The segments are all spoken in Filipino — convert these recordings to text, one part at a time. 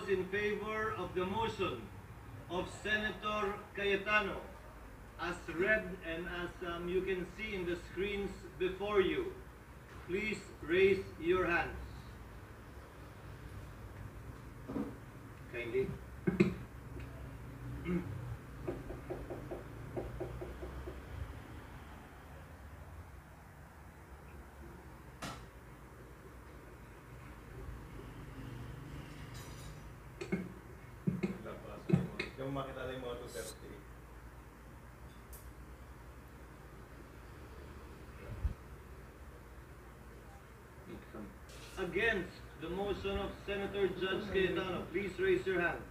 those in favor of the motion of Senator Cayetano, as read and as you can see in the screens before you, please raise your hands. Kindly. Yung makita na yung mga 230. Against the motion of Senator Judge Cayetano, please raise your hand.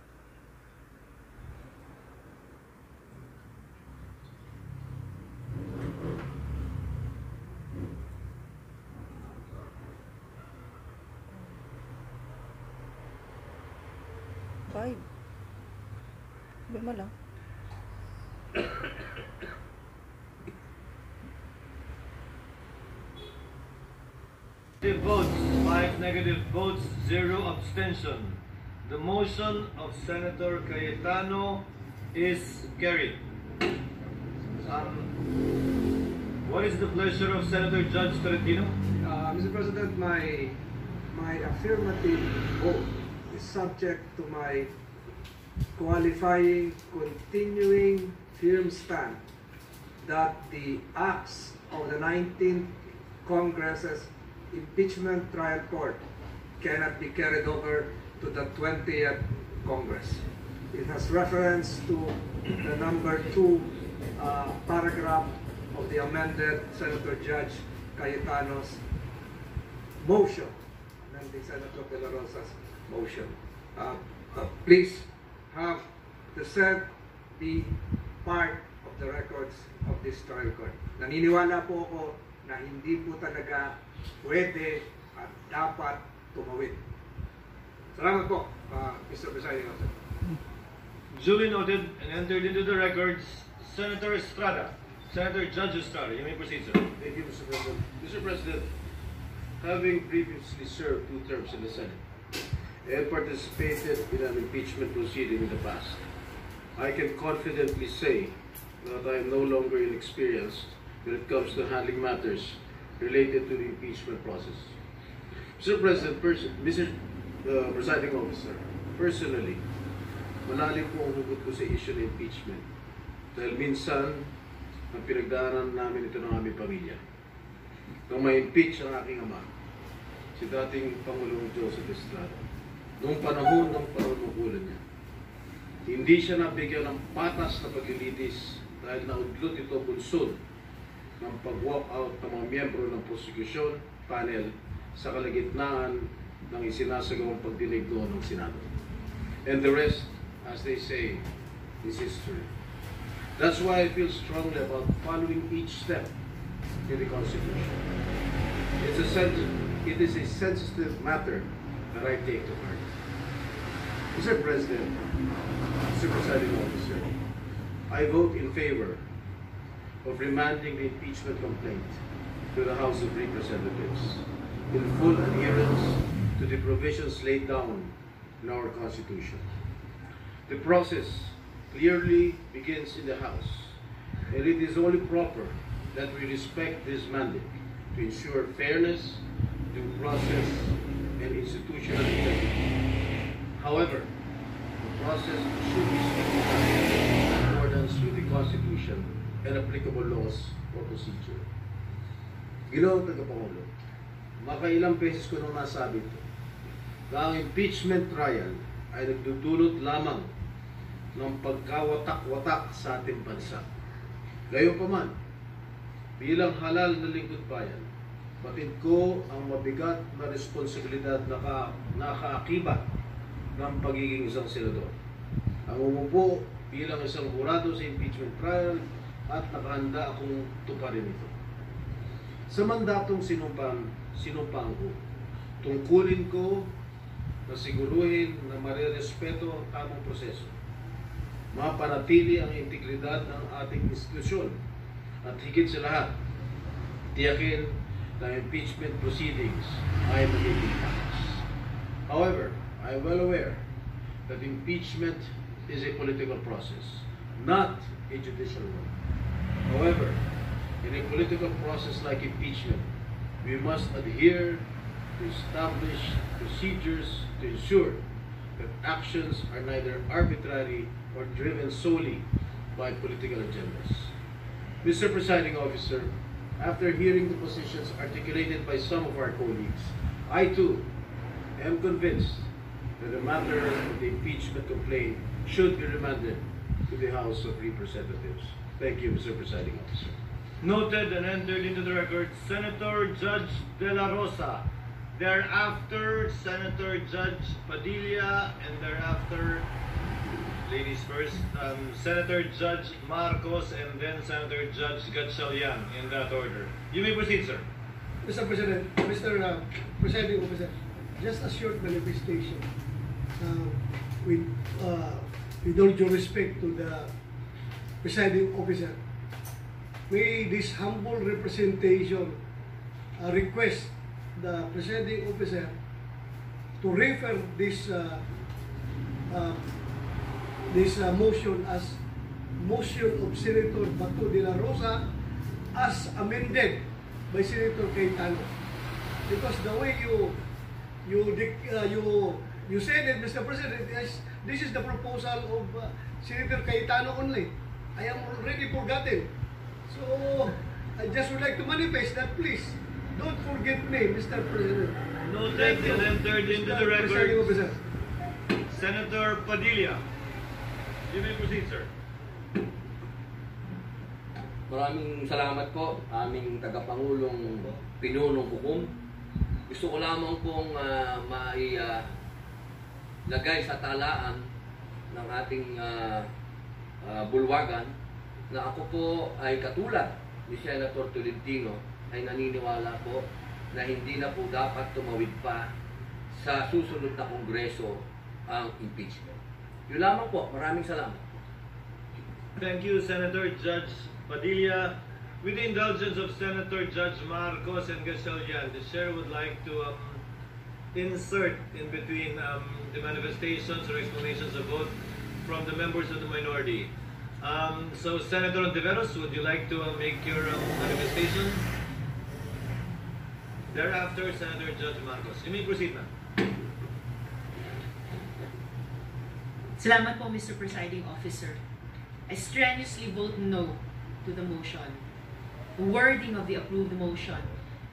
Five. Lima lang. Positive votes, 5 negative votes, 0 abstention. The motion of Senator Cayetano is carried. What is the pleasure of Senator Judge Tolentino? Mr. President, my affirmative vote is subject to my qualifying, continuing firm stand that the acts of the 19th Congress's impeachment trial court cannot be carried over to the 20th Congress. It has reference to the number 2 paragraph of the amended Senator Judge Cayetano's motion, amending Senator De La Rosa's motion. Please have the said be part of the records of this trial court. Naniniwala po ako na hindi po talaga pwede at dapat tumawid. Salamat po, Mr. Presiding Officer. Duly noted and entered into the records, Senator Estrada. Senator Judge Estrada, you may proceed, sir. Thank you, Mr. President. Mr. President, having previously served 2 terms in the Senate and participated in an impeachment proceeding in the past, I can confidently say that I am no longer inexperienced when it comes to handling matters related to the impeachment process. Mr. President, Mr. Presiding Officer, personally, malalim po ang hugot ko sa issue ng impeachment dahil minsan ang pinagdaanan namin ito ng aming pamilya. Nung ma-impeach ang aking ama, si dating Pangulong Joseph Estrada, noong panahon ng panunungkulan niya, hindi siya nabigyan ng patas na paglilitis dahil naudlot ito bunsod ng pag-walk out ng mga miyembro ng prosecution panel sa kalagitnaan ng isinasagawang pagdinig doon ng Senado. And the rest, as they say, is history. That's why I feel strongly about following each step in the Constitution. It is a sensitive matter that I take to heart. Mr. President, Mr. Presiding Officer, I vote in favor of remanding the impeachment complaint to the House of Representatives in full adherence to the provisions laid down in our Constitution. The process clearly begins in the House, and it is only proper that we respect this mandate to ensure fairness, due process, and institutional integrity. However, the process should be streamlined in accordance with the Constitution and applicable laws or procedure. Ginoong Tagapangulo, makailang beses ko nung nasabi ito, na ang impeachment trial ay nagdudulot lamang ng pagkawatak-watak sa ating bansa. Gayunpaman, bilang halal na lingkod bayan, batid ko ang mabigat na responsibilidad na nakaakibat ng pagiging isang senador. Ang umupo bilang isang hurado sa impeachment trial at nakahanda akong tuparin ito. Sa mandatong sinumpang ko, tungkulin ko na siguruhin na marirespeto ang tamang proseso, mapanatili ang integridad ng ating institusyon, at higit sa lahat, tiyakin na impeachment proceedings ay magiging patas. However, I am well aware that impeachment is a political process, not a judicial one. However, in a political process like impeachment, we must adhere to established procedures to ensure that actions are neither arbitrary or driven solely by political agendas. Mr. Presiding Officer, after hearing the positions articulated by some of our colleagues, I too am convinced that the matter of the impeachment complaint should be remanded to the House of Representatives. Thank you, Mr. Presiding Officer. Noted and entered into the record, Senator Judge De La Rosa, thereafter Senator Judge Padilla, and thereafter, ladies first, Senator Judge Marcos, and then Senator Judge Gatchalian, in that order. You may proceed, sir. Mr. President, Mr. Presiding Officer, just a short manifestation. With all due respect to the Presiding Officer, may this humble representation request the Presiding Officer to refer this motion as motion of Senator Bato de la Rosa as amended by Senator Cayetano, because the way you said it, Mr. President, this is the proposal of Senator Cayetano only. I am already forgotten. So I just would like to manifest that, please don't forget me, Mr. President. Noted and entered into the Presiding record, Officer. Senator Padilla. You may proceed, sir. Maraming salamat po, aming tagapangulong pinunong hukom. Gusto ko lamang pong lagay sa talaan ng ating bulwagan na ako po ay katulad ni Senator Tolentino ay naniniwala po na hindi na po dapat tumawid pa sa susunod na Kongreso ang impeachment. Yun lamang po. Maraming salamat. Thank you, Senator Judge Padilla. With the indulgence of Senator Judge Marcos and Gatchalian, the chair would like to insert in between the manifestations or explanations of vote from the members of the minority. So, Senator Ontiveros, would you like to make your manifestation? Thereafter, Senator Judge Marcos. You may proceed, ma'am. Salamat po, Mr. Presiding Officer. I strenuously vote no to the motion. The wording of the approved motion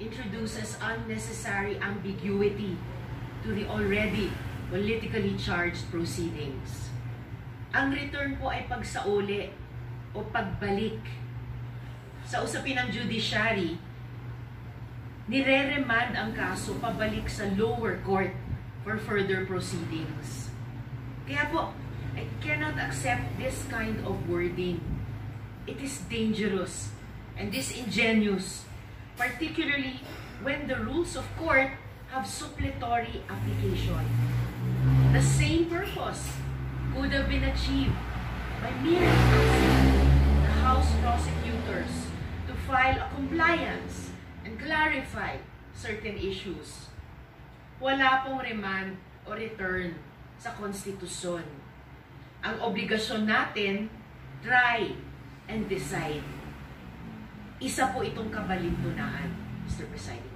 introduces unnecessary ambiguity to the already politically charged proceedings. Ang return po ay pagsauli o pagbalik. Sa usapin ng judiciary, nire-remand ang kaso pabalik sa lower court for further proceedings. Kaya po, I cannot accept this kind of wording. It is dangerous and disingenuous, particularly when the rules of court have suppletory application. The same purpose could have been achieved by merely asking the House prosecutors to file a compliance and clarify certain issues. Wala pong remand o return sa konstitusyon. Ang obligasyon natin, try and decide. Isa po itong kabalintunaan, Mr. Presiding